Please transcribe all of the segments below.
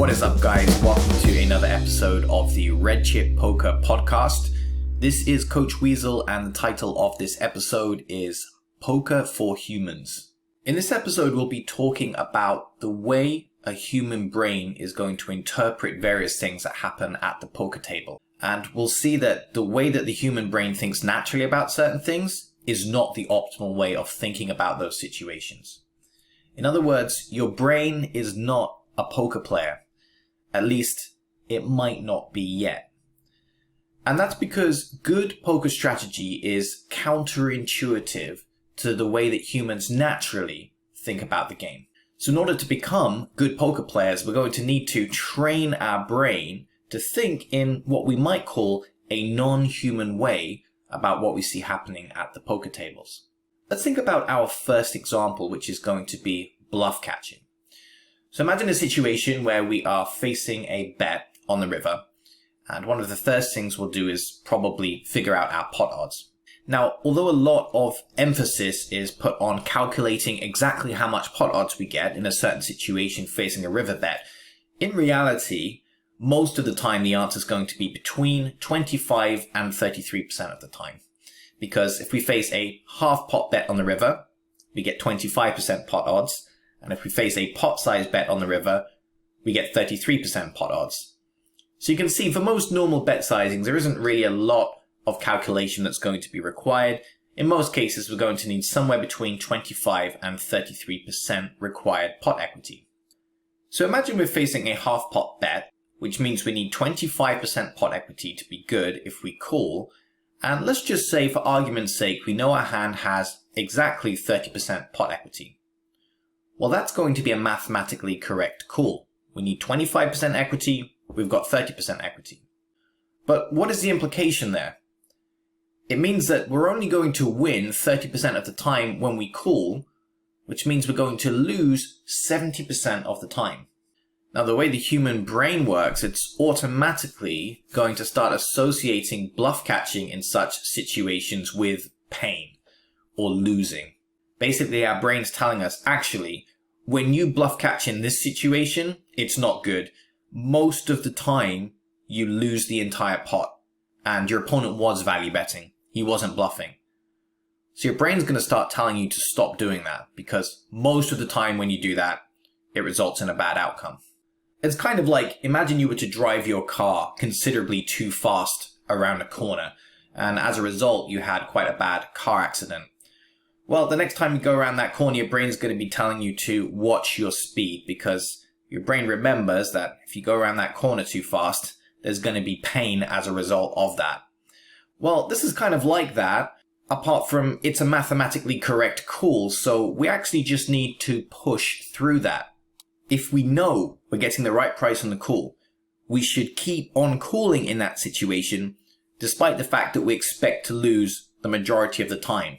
What is up, guys? Welcome to another episode of the Red Chip Poker Podcast. This is Coach Weasel, and the title of this episode is Poker for Humans. In this episode, we'll be talking about the way a human brain is going to interpret various things that happen at the poker table. And we'll see that the way that the human brain thinks naturally about certain things is not the optimal way of thinking about those situations. In other words, your brain is not a poker player. At least, it might not be yet. And that's because good poker strategy is counterintuitive to the way that humans naturally think about the game. So in order to become good poker players, we're going to need to train our brain to think in what we might call a non-human way about what we see happening at the poker tables. Let's think about our first example, which is going to be bluff catching. So imagine a situation where we are facing a bet on the river, and one of the first things we'll do is probably figure out our pot odds. Now, although a lot of emphasis is put on calculating exactly how much pot odds we get in a certain situation facing a river bet, in reality, most of the time the answer is going to be between 25 and 33% of the time. Because if we face a half pot bet on the river, we get 25% pot odds. And if we face a pot-sized bet on the river, we get 33% pot odds. So you can see for most normal bet sizings, there isn't really a lot of calculation that's going to be required. In most cases, we're going to need somewhere between 25 and 33% required pot equity. So imagine we're facing a half pot bet, which means we need 25% pot equity to be good if we call. And let's just say, for argument's sake, we know our hand has exactly 30% pot equity. Well, that's going to be a mathematically correct call. We need 25% equity, we've got 30% equity. But what is the implication there? It means that we're only going to win 30% of the time when we call, which means we're going to lose 70% of the time. Now, the way the human brain works, it's automatically going to start associating bluff catching in such situations with pain or losing. Basically, our brain's telling us, actually, when you bluff catch in this situation, it's not good. Most of the time, you lose the entire pot. And your opponent was value betting. He wasn't bluffing. So your brain's going to start telling you to stop doing that, because most of the time when you do that, it results in a bad outcome. It's kind of like, imagine you were to drive your car considerably too fast around a corner, and as a result, you had quite a bad car accident. Well, the next time you go around that corner, your brain's going to be telling you to watch your speed, because your brain remembers that if you go around that corner too fast, there's going to be pain as a result of that. Well, this is kind of like that, apart from it's a mathematically correct call, so we actually just need to push through that. If we know we're getting the right price on the call, we should keep on calling in that situation, despite the fact that we expect to lose the majority of the time.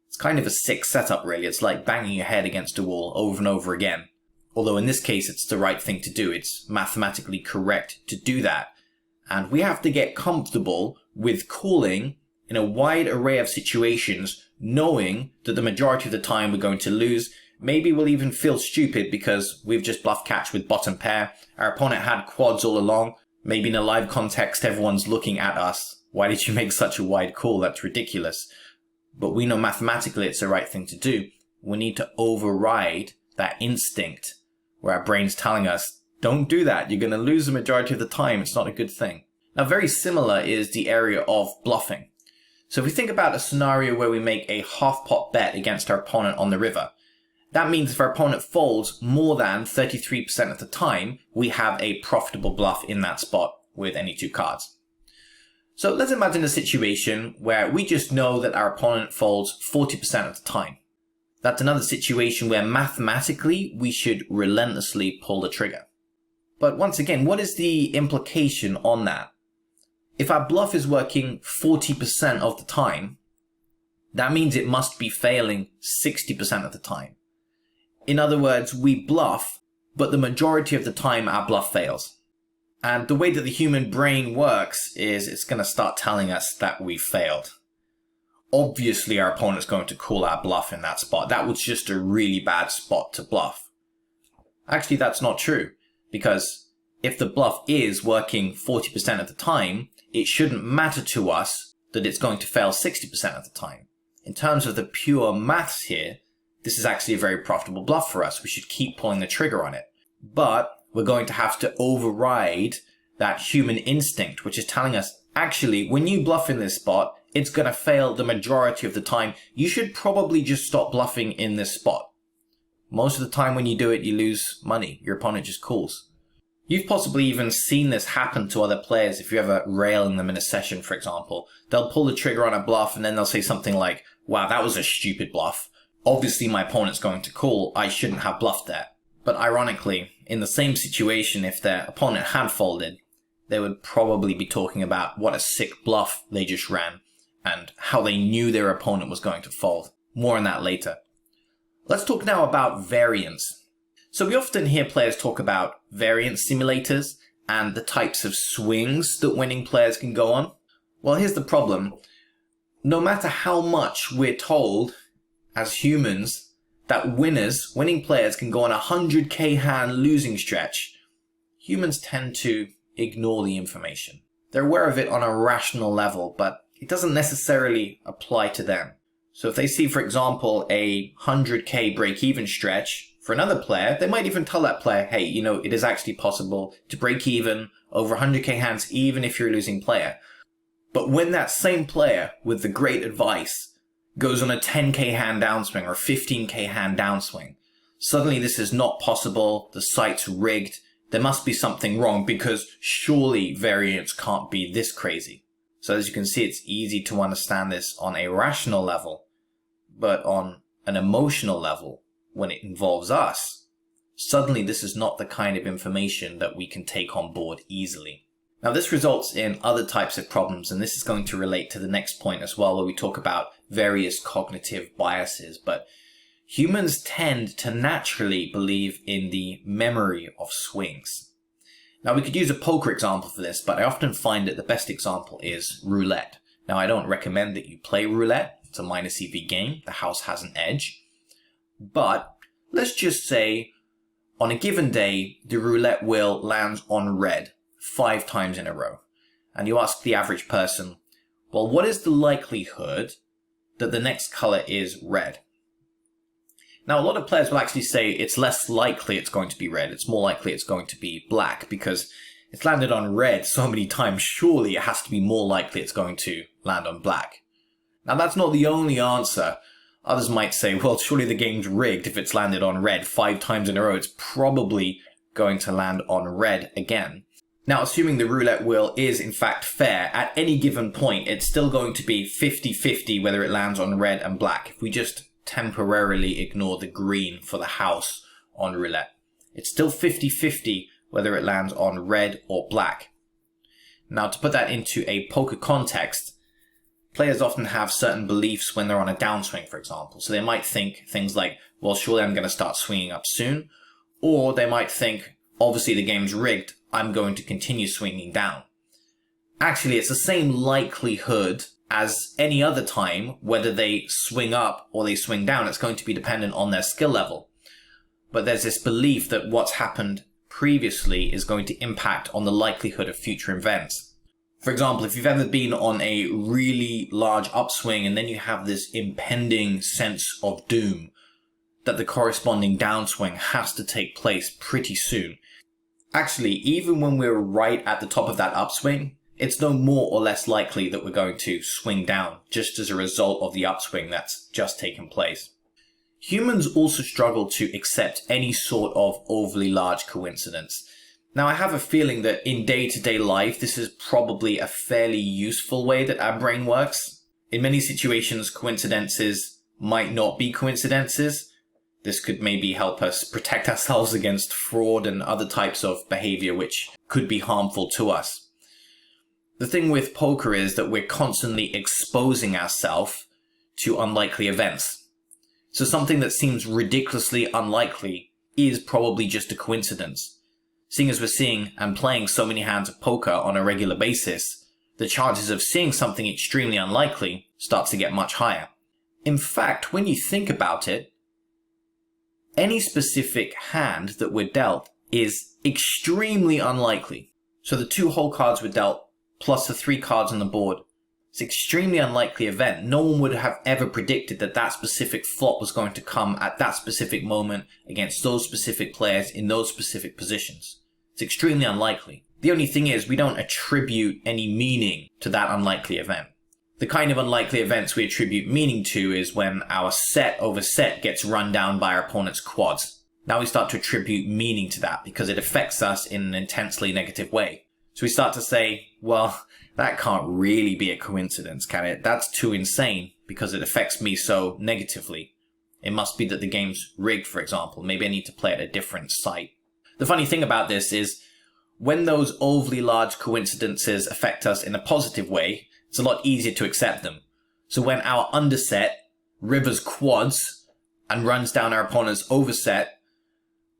It's kind of a sick setup, really. It's like banging your head against a wall over and over again. Although in this case, it's the right thing to do. It's mathematically correct to do that. And we have to get comfortable with calling in a wide array of situations, knowing that the majority of the time we're going to lose. Maybe we'll even feel stupid because we've just bluff catch with bottom pair. Our opponent had quads all along. Maybe in a live context, everyone's looking at us. Why did you make such a wide call? That's ridiculous. But we know mathematically it's the right thing to do. We need to override that instinct where our brain's telling us, don't do that. You're going to lose the majority of the time. It's not a good thing. Now, very similar is the area of bluffing. So if we think about a scenario where we make a half pot bet against our opponent on the river, that means if our opponent folds more than 33% of the time, we have a profitable bluff in that spot with any two cards. So let's imagine a situation where we just know that our opponent folds 40% of the time. That's another situation where mathematically we should relentlessly pull the trigger. But once again, what is the implication on that? If our bluff is working 40% of the time, that means it must be failing 60% of the time. In other words, we bluff, but the majority of the time our bluff fails. And the way that the human brain works is it's going to start telling us that we failed. Obviously, our opponent's going to call our bluff in that spot. That was just a really bad spot to bluff. Actually, that's not true, because if the bluff is working 40% of the time, it shouldn't matter to us that it's going to fail 60% of the time. In terms of the pure maths here, this is actually a very profitable bluff for us. We should keep pulling the trigger on it. But we're going to have to override that human instinct, which is telling us, actually, when you bluff in this spot, it's going to fail the majority of the time. You should probably just stop bluffing in this spot. Most of the time when you do it, you lose money. Your opponent just calls. You've possibly even seen this happen to other players if you're ever railing them in a session, for example. They'll pull the trigger on a bluff and then they'll say something like, wow, that was a stupid bluff. Obviously my opponent's going to call. I shouldn't have bluffed there. But ironically, in the same situation, if their opponent had folded, they would probably be talking about what a sick bluff they just ran and how they knew their opponent was going to fold. More on that later. Let's talk now about variance. So we often hear players talk about variance simulators and the types of swings that winning players can go on. Well, here's the problem. No matter how much we're told as humans that winning players can go on a 100k hand losing stretch, humans tend to ignore the information. They're aware of it on a rational level, but it doesn't necessarily apply to them. So if they see, for example, a 100k break-even stretch for another player, they might even tell that player, hey, it is actually possible to break even over 100k hands even if you're a losing player. But when that same player with the great advice goes on a 10k hand downswing or 15k hand downswing, suddenly this is not possible, the site's rigged, there must be something wrong because surely variance can't be this crazy. So as you can see, it's easy to understand this on a rational level, but on an emotional level, when it involves us, suddenly this is not the kind of information that we can take on board easily. Now this results in other types of problems, and this is going to relate to the next point as well, where we talk about various cognitive biases, but humans tend to naturally believe in the memory of swings. Now we could use a poker example for this, but I often find that the best example is roulette. Now I don't recommend that you play roulette. It's a minus EV game. The house has an edge. But let's just say on a given day, the roulette wheel lands on red 5 times in a row. And you ask the average person, well, what is the likelihood that the next color is red? Now, a lot of players will actually say it's less likely it's going to be red. It's more likely it's going to be black because it's landed on red so many times. Surely it has to be more likely it's going to land on black. Now, that's not the only answer. Others might say, well, surely the game's rigged. If it's landed on red 5 times in a row, it's probably going to land on red again. Now, assuming the roulette wheel is in fact fair, at any given point, it's still going to be 50-50 whether it lands on red and black. If we just temporarily ignore the green for the house on roulette, it's still 50-50 whether it lands on red or black. Now, to put that into a poker context, players often have certain beliefs when they're on a downswing, for example. So they might think things like, well, surely I'm going to start swinging up soon. Or they might think, obviously the game's rigged, I'm going to continue swinging down. Actually, it's the same likelihood as any other time, whether they swing up or they swing down. It's going to be dependent on their skill level. But there's this belief that what's happened previously is going to impact on the likelihood of future events. For example, if you've ever been on a really large upswing and then you have this impending sense of doom that the corresponding downswing has to take place pretty soon. Actually, even when we're right at the top of that upswing, it's no more or less likely that we're going to swing down just as a result of the upswing that's just taken place. Humans also struggle to accept any sort of overly large coincidence. Now, I have a feeling that in day-to-day life, this is probably a fairly useful way that our brain works. In many situations, coincidences might not be coincidences. This could maybe help us protect ourselves against fraud and other types of behavior which could be harmful to us. The thing with poker is that we're constantly exposing ourselves to unlikely events. So something that seems ridiculously unlikely is probably just a coincidence. Seeing as we're seeing and playing so many hands of poker on a regular basis, the chances of seeing something extremely unlikely starts to get much higher. In fact, when you think about it, any specific hand that we're dealt is extremely unlikely. So the 2 whole cards were dealt, plus the 3 cards on the board. It's an extremely unlikely event. No one would have ever predicted that that specific flop was going to come at that specific moment against those specific players in those specific positions. It's extremely unlikely. The only thing is, we don't attribute any meaning to that unlikely event. The kind of unlikely events we attribute meaning to is when our set over set gets run down by our opponent's quads. Now we start to attribute meaning to that because it affects us in an intensely negative way. So we start to say, well, that can't really be a coincidence, can it? That's too insane because it affects me so negatively. It must be that the game's rigged, for example. Maybe I need to play at a different site. The funny thing about this is when those overly large coincidences affect us in a positive way, it's a lot easier to accept them. So when our underset rivers quads and runs down our opponent's overset,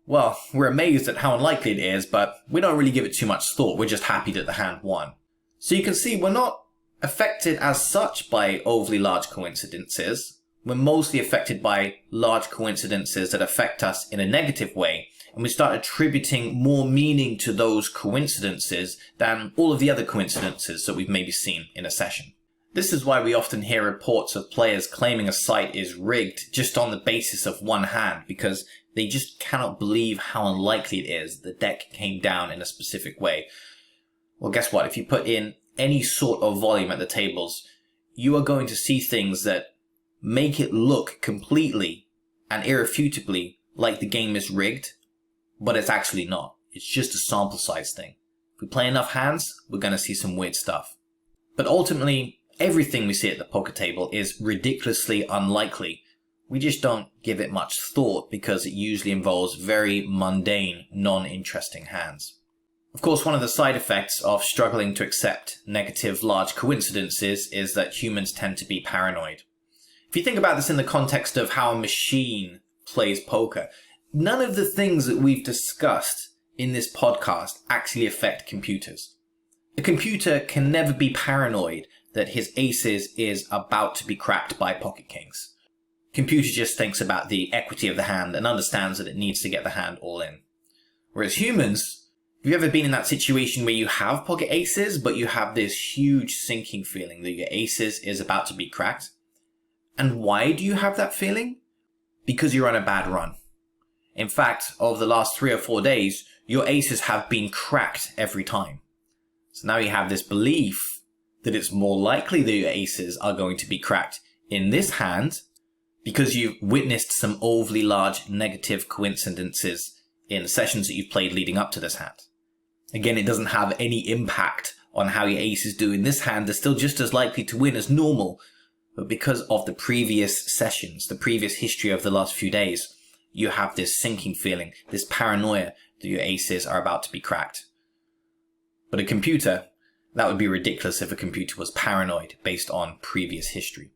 well, we're amazed at how unlikely it is, but we don't really give it too much thought. We're just happy that the hand won. So you can see we're not affected as such by overly large coincidences. We're mostly affected by large coincidences that affect us in a negative way, and we start attributing more meaning to those coincidences than all of the other coincidences that we've maybe seen in a session. This is why we often hear reports of players claiming a site is rigged just on the basis of one hand, because they just cannot believe how unlikely it is the deck came down in a specific way. Well, guess what? If you put in any sort of volume at the tables, you are going to see things that make it look completely and irrefutably like the game is rigged, but it's actually not. It's just a sample size thing. If we play enough hands, we're going to see some weird stuff. But ultimately, everything we see at the poker table is ridiculously unlikely. We just don't give it much thought because it usually involves very mundane, non-interesting hands. Of course, one of the side effects of struggling to accept negative large coincidences is that humans tend to be paranoid. If you think about this in the context of how a machine plays poker, none of the things that we've discussed in this podcast actually affect computers. A computer can never be paranoid that his aces is about to be cracked by pocket kings. Computer just thinks about the equity of the hand and understands that it needs to get the hand all in. Whereas humans, have you ever been in that situation where you have pocket aces, but you have this huge sinking feeling that your aces is about to be cracked? And why do you have that feeling? Because you're on a bad run. In fact, over the last 3 or 4 days, your aces have been cracked every time. So now you have this belief that it's more likely that your aces are going to be cracked in this hand because you've witnessed some overly large negative coincidences in the sessions that you've played leading up to this hand. Again, it doesn't have any impact on how your aces do in this hand. They're still just as likely to win as normal. But because of the previous sessions, the previous history of the last few days, you have this sinking feeling, this paranoia that your aces are about to be cracked. But a computer, that would be ridiculous if a computer was paranoid based on previous history.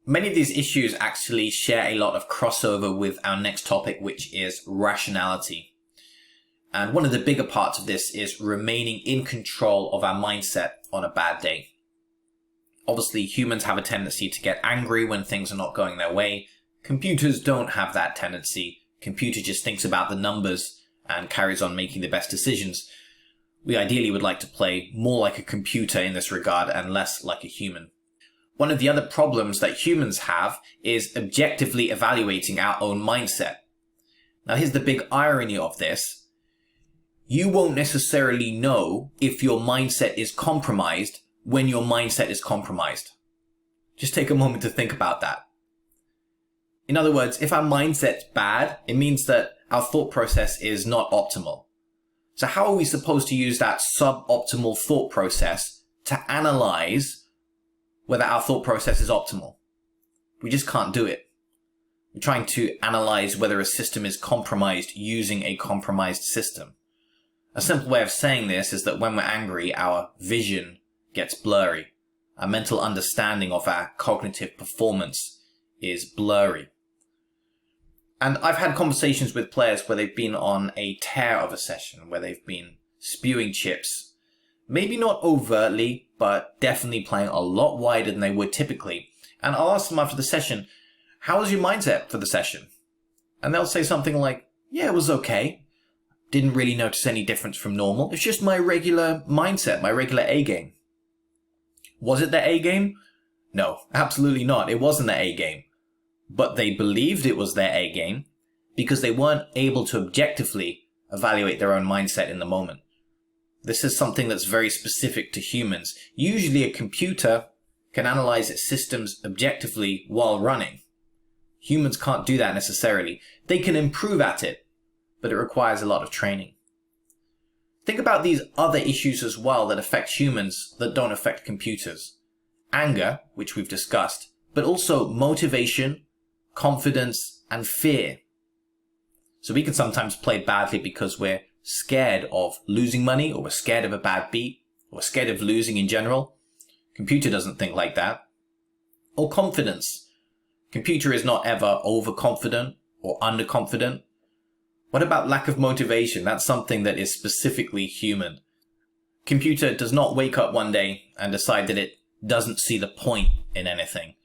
Many of these issues actually share a lot of crossover with our next topic, which is rationality. And one of the bigger parts of this is remaining in control of our mindset on a bad day. Obviously, humans have a tendency to get angry when things are not going their way. Computers don't have that tendency. Computer just thinks about the numbers and carries on making the best decisions. We ideally would like to play more like a computer in this regard and less like a human. One of the other problems that humans have is objectively evaluating our own mindset. Now here's the big irony of this. You won't necessarily know if your mindset is compromised when your mindset is compromised. Just take a moment to think about that. In other words, if our mindset's bad, it means that our thought process is not optimal. So how are we supposed to use that suboptimal thought process to analyze whether our thought process is optimal? We just can't do it. We're trying to analyze whether a system is compromised using a compromised system. A simple way of saying this is that when we're angry, our vision gets blurry. Our mental understanding of our cognitive performance is blurry. And I've had conversations with players where they've been on a tear of a session, where they've been spewing chips. Maybe not overtly, but definitely playing a lot wider than they would typically. And I'll ask them after the session, how was your mindset for the session? And they'll say something like, yeah, it was okay. Didn't really notice any difference from normal. It's just my regular mindset, my regular A game. Was it their A game? No, absolutely not. It wasn't their A game. But they believed it was their A game because they weren't able to objectively evaluate their own mindset in the moment. This is something that's very specific to humans. Usually a computer can analyze its systems objectively while running. Humans can't do that necessarily. They can improve at it, but it requires a lot of training. Think about these other issues as well that affect humans that don't affect computers. Anger, which we've discussed, but also motivation, confidence, and fear. So we can sometimes play badly because we're scared of losing money, or we're scared of a bad beat, or we're scared of losing in general. Computer doesn't think like that. Or confidence. Computer is not ever overconfident or underconfident. What about lack of motivation? That's something that is specifically human. Computer does not wake up one day and decide that it doesn't see the point in anything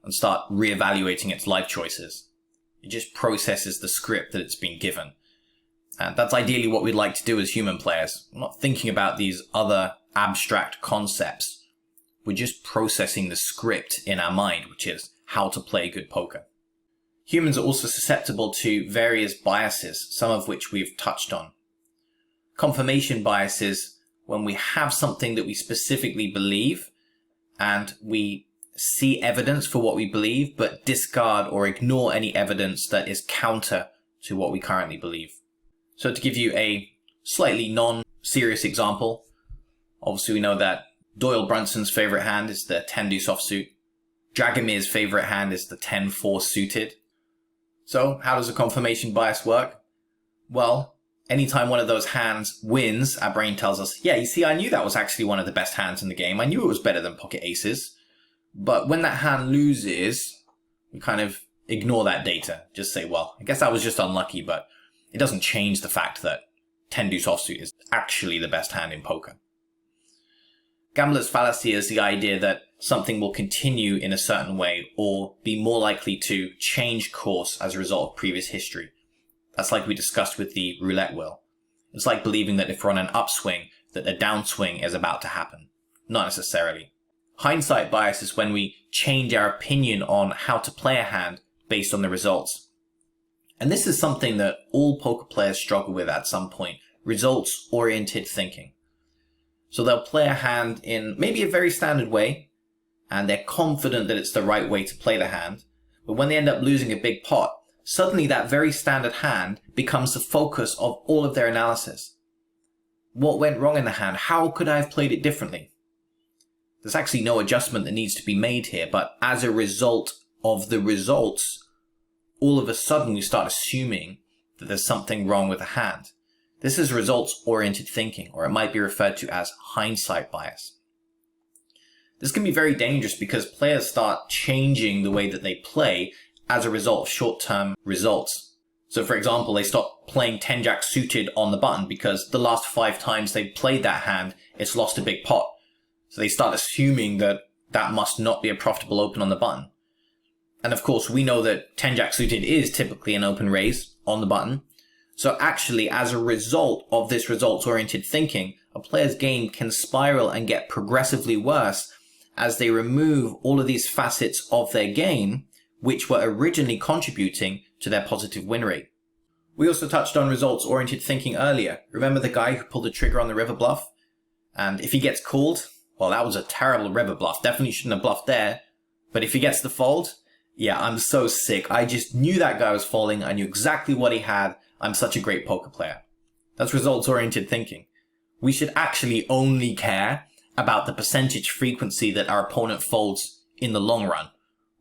and start reevaluating its life choices. It just processes the script that it's been given. And that's ideally what we'd like to do as human players. We're not thinking about these other abstract concepts. We're just processing the script in our mind, which is how to play good poker. Humans are also susceptible to various biases, some of which we've touched on. Confirmation bias is when we have something that we specifically believe and we see evidence for what we believe, but discard or ignore any evidence that is counter to what we currently believe. So to give you a slightly non-serious example, obviously we know that Doyle Brunson's favorite hand is the 10 deuce offsuit. Dragomir's favorite hand is the 10-4 suited. So how does a confirmation bias work? Well, anytime one of those hands wins, our brain tells us, yeah, you see, I knew that was actually one of the best hands in the game. I knew it was better than pocket aces. But when that hand loses, we kind of ignore that data. Just say, well, I guess I was just unlucky, but it doesn't change the fact that 10 deuce offsuit is actually the best hand in poker. Gambler's fallacy is the idea that something will continue in a certain way or be more likely to change course as a result of previous history. That's like we discussed with the roulette wheel. It's like believing that if we're on an upswing, that a downswing is about to happen. Not necessarily. Hindsight bias is when we change our opinion on how to play a hand based on the results. And this is something that all poker players struggle with at some point, results-oriented thinking. So they'll play a hand in maybe a very standard way, and they're confident that it's the right way to play the hand. But when they end up losing a big pot, suddenly that very standard hand becomes the focus of all of their analysis. What went wrong in the hand? How could I have played it differently? There's actually no adjustment that needs to be made here, but as a result of the results, all of a sudden we start assuming that there's something wrong with the hand. This is results-oriented thinking, or it might be referred to as hindsight bias. This can be very dangerous because players start changing the way that they play as a result of short-term results. So for example, they stop playing 10-jack suited on the button because the last 5 times they played that hand, it's lost a big pot. So they start assuming that that must not be a profitable open on the button. And of course, we know that 10-jack suited is typically an open raise on the button. So actually, as a result of this results-oriented thinking, a player's game can spiral and get progressively worse as they remove all of these facets of their game, which were originally contributing to their positive win rate. We also touched on results-oriented thinking earlier. Remember the guy who pulled the trigger on the river bluff? And if he gets called, well, that was a terrible river bluff. Definitely shouldn't have bluffed there. But if he gets the fold, yeah, I'm so sick. I just knew that guy was folding. I knew exactly what he had. I'm such a great poker player. That's results-oriented thinking. We should actually only care about the percentage frequency that our opponent folds in the long run.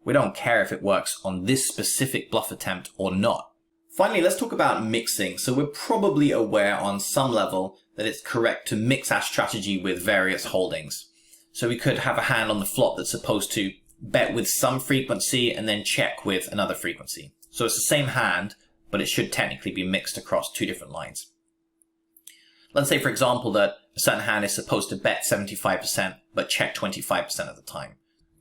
We don't care if it works on this specific bluff attempt or not. Finally, let's talk about mixing. So we're probably aware on some level that it's correct to mix our strategy with various holdings. So we could have a hand on the flop that's supposed to bet with some frequency and then check with another frequency. So it's the same hand, but it should technically be mixed across 2 different lines. Let's say, for example, that a certain hand is supposed to bet 75%, but check 25% of the time.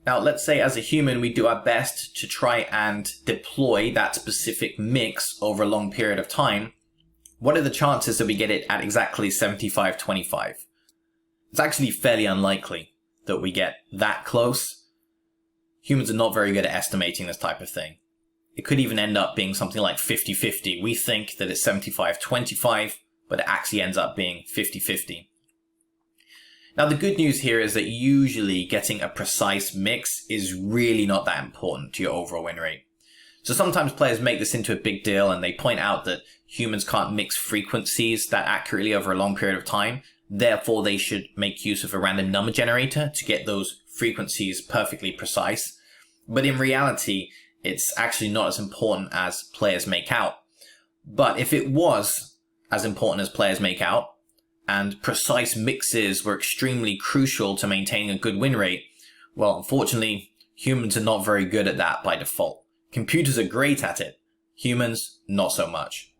Now, let's say as a human, we do our best to try and deploy that specific mix over a long period of time, What are the chances that we get it at exactly 75-25? It's actually fairly unlikely that we get that close. Humans are not very good at estimating this type of thing. It could even end up being something like 50-50. We think that it's 75-25, but it actually ends up being 50-50. Now, the good news here is that usually getting a precise mix is really not that important to your overall win rate. So sometimes players make this into a big deal and they point out that humans can't mix frequencies that accurately over a long period of time. Therefore, they should make use of a random number generator to get those frequencies perfectly precise. But in reality, it's actually not as important as players make out. But if it was as important as players make out, and precise mixes were extremely crucial to maintaining a good win rate, well, unfortunately, humans are not very good at that by default. Computers are great at it. Humans, not so much.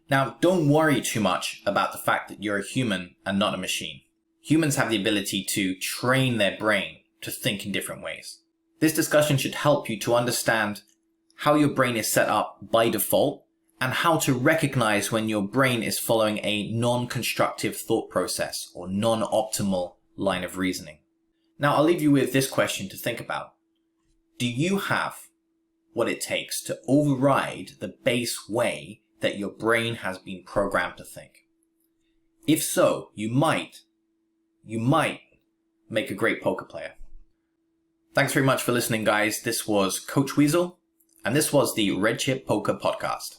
Now, don't worry too much about the fact that you're a human and not a machine. Humans have the ability to train their brain to think in different ways. This discussion should help you to understand how your brain is set up by default and how to recognize when your brain is following a non-constructive thought process or non-optimal line of reasoning. Now, I'll leave you with this question to think about. Do you have what it takes to override the base way that your brain has been programmed to think? If so, you might make a great poker player. Thanks very much for listening, guys. This was Coach Weasel, and this was the Red Chip Poker Podcast.